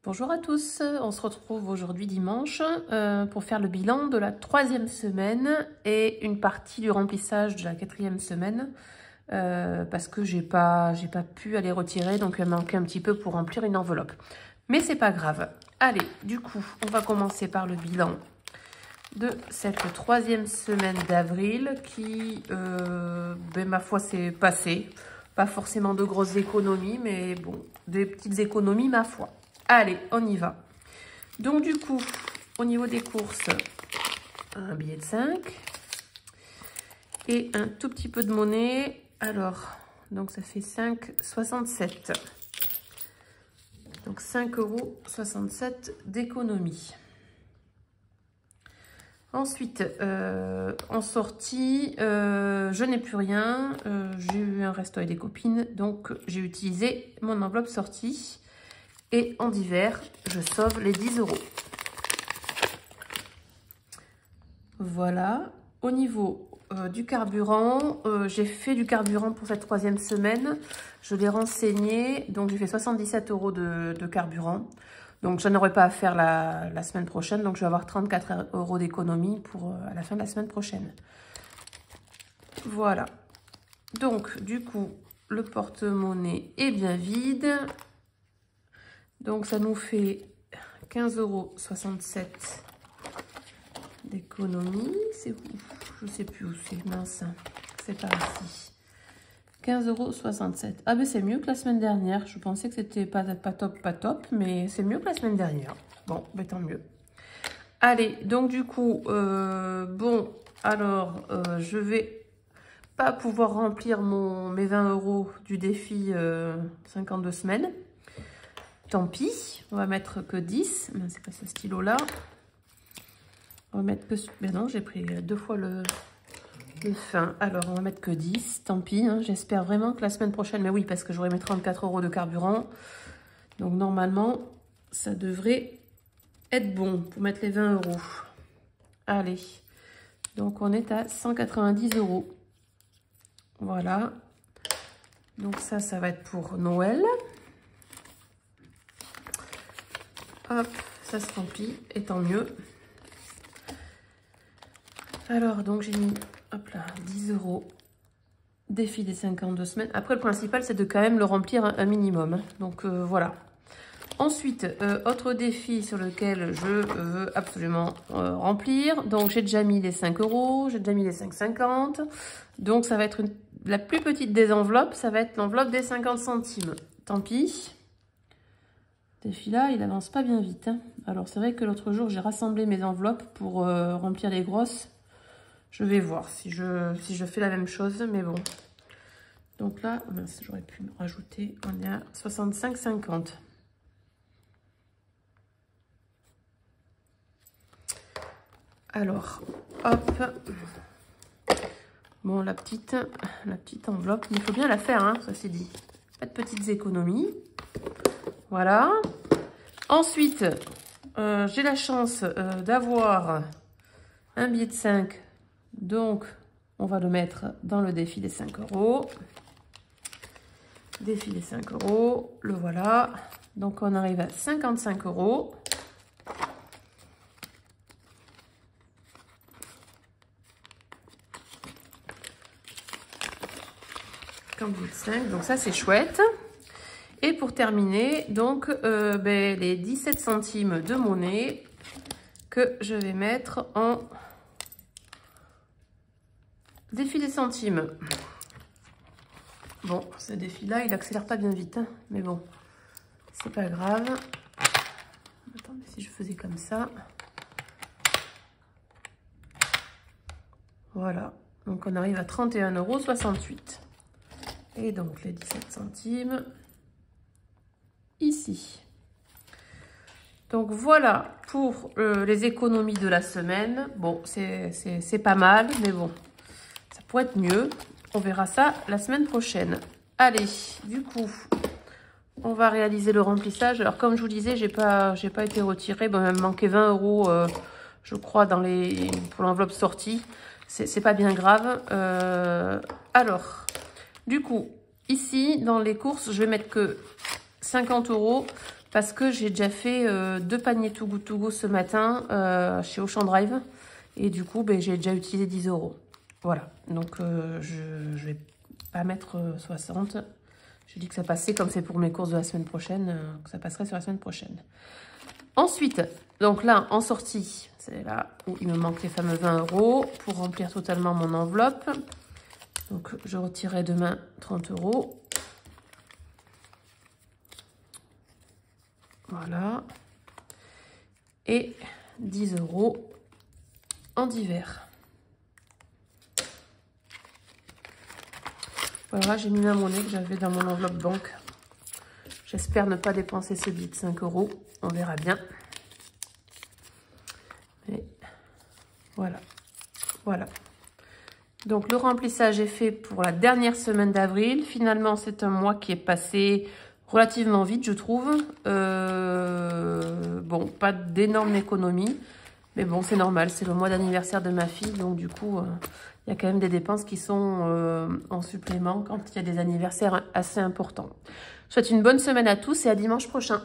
Bonjour à tous, on se retrouve aujourd'hui dimanche pour faire le bilan de la 3e semaine et une partie du remplissage de la 4e semaine parce que j'ai pas pu aller retirer, donc il manquait un petit peu pour remplir une enveloppe. Mais c'est pas grave. Allez, du coup, on va commencer par le bilan de cette 3e semaine d'avril qui, ma foi, s'est passée. Pas forcément de grosses économies, mais bon, des petites économies, ma foi. Allez, on y va. Donc, du coup, au niveau des courses, un billet de 5 et un tout petit peu de monnaie. Alors, donc ça fait 5,67 €. Donc, 5,67 € d'économie. Ensuite, en sortie, je n'ai plus rien. J'ai eu un resto avec des copines, donc j'ai utilisé mon enveloppe sortie. Et en divers, je sauve les 10 €. Voilà. Au niveau du carburant, j'ai fait du carburant pour cette 3e semaine. Je l'ai renseigné, donc j'ai fait 77 € de carburant. Donc, je n'aurai pas à faire la semaine prochaine. Donc, je vais avoir 34 € d'économie pour à la fin de la semaine prochaine. Voilà. Donc, du coup, le porte-monnaie est bien vide. Donc, ça nous fait 15,67 € d'économie. C'est où? Je ne sais plus où c'est. Mince. C'est par ici. 15,67 €. Ah, mais c'est mieux que la semaine dernière. Je pensais que c'était pas top, mais c'est mieux que la semaine dernière. Bon, ben tant mieux. Allez, donc du coup, bon, alors, je vais pas pouvoir remplir mes 20 € du défi 52 semaines. Tant pis, on va mettre que 10. C'est pas ce stylo-là. On va mettre que... Mais non, j'ai pris 2 fois le fin. Alors, on va mettre que 10. Tant pis, hein. J'espère vraiment que la semaine prochaine... Mais oui, parce que j'aurai mes 34 € de carburant. Donc, normalement, ça devrait être bon pour mettre les 20 €. Allez. Donc, on est à 190 €. Voilà. Donc, ça va être pour Noël. Hop, ça se remplit, et tant mieux. Alors, donc j'ai mis, hop là, 10 € défi des 52 semaines. Après, le principal, c'est de quand même le remplir un minimum. Hein. Donc, voilà. Ensuite, autre défi sur lequel je veux absolument remplir. Donc, j'ai déjà mis les 5 €, j'ai déjà mis les 5,50 €. Donc, ça va être la plus petite des enveloppes, ça va être l'enveloppe des 50 centimes. Tant pis. Défi-là, il avance pas bien vite. Hein. Alors, c'est vrai que l'autre jour, j'ai rassemblé mes enveloppes pour remplir les grosses. Je vais voir si je fais la même chose, mais bon. Donc là, j'aurais pu me rajouter. On est à 65,50 €. Alors, hop. Bon, la petite enveloppe, il faut bien la faire, hein, ça c'est dit. Pas de petites économies. Voilà. Ensuite, j'ai la chance d'avoir un billet de 5. Donc, on va le mettre dans le défi des 5 €. Défi des 5 €. Le voilà. Donc, on arrive à 55 €. Comme billet de 5. Donc, ça, c'est chouette. Et pour terminer, donc, les 17 centimes de monnaie que je vais mettre en défi des centimes. Bon, ce défi-là, il accélère pas bien vite, hein, mais bon, c'est pas grave. Attendez, si je faisais comme ça. Voilà, donc on arrive à 31,68 €. Et donc, les 17 centimes... ici. Donc voilà pour les économies de la semaine. Bon, c'est pas mal, mais bon, ça pourrait être mieux. On verra ça la semaine prochaine. Allez, du coup, on va réaliser le remplissage. Alors, comme je vous disais, j'ai pas été retirée. Bon, il me manquait 20 €, je crois, pour l'enveloppe sortie. C'est pas bien grave. Alors, du coup, ici, dans les courses, je vais mettre que 50 € parce que j'ai déjà fait 2 paniers Too Good To Go ce matin chez Auchan Drive. Et du coup, ben, j'ai déjà utilisé 10 €. Voilà, donc je vais pas mettre 60. J'ai dit que ça passait, comme c'est pour mes courses de la semaine prochaine, que ça passerait sur la semaine prochaine. Ensuite, donc là, en sortie, c'est là où il me manque les fameux 20 € pour remplir totalement mon enveloppe. Donc, je retirerai demain 30 €. Voilà. Et 10 € en divers. Voilà, j'ai mis ma monnaie que j'avais dans mon enveloppe banque. J'espère ne pas dépenser ce billet de 5 €. On verra bien. Et voilà. Voilà. Donc, le remplissage est fait pour la dernière semaine d'avril. Finalement, c'est un mois qui est passé relativement vite, je trouve. Bon, pas d'énormes économies. Mais bon, c'est normal. C'est le mois d'anniversaire de ma fille. Donc, du coup, il y a quand même des dépenses qui sont en supplément quand il y a des anniversaires assez importants. Je vous souhaite une bonne semaine à tous et à dimanche prochain.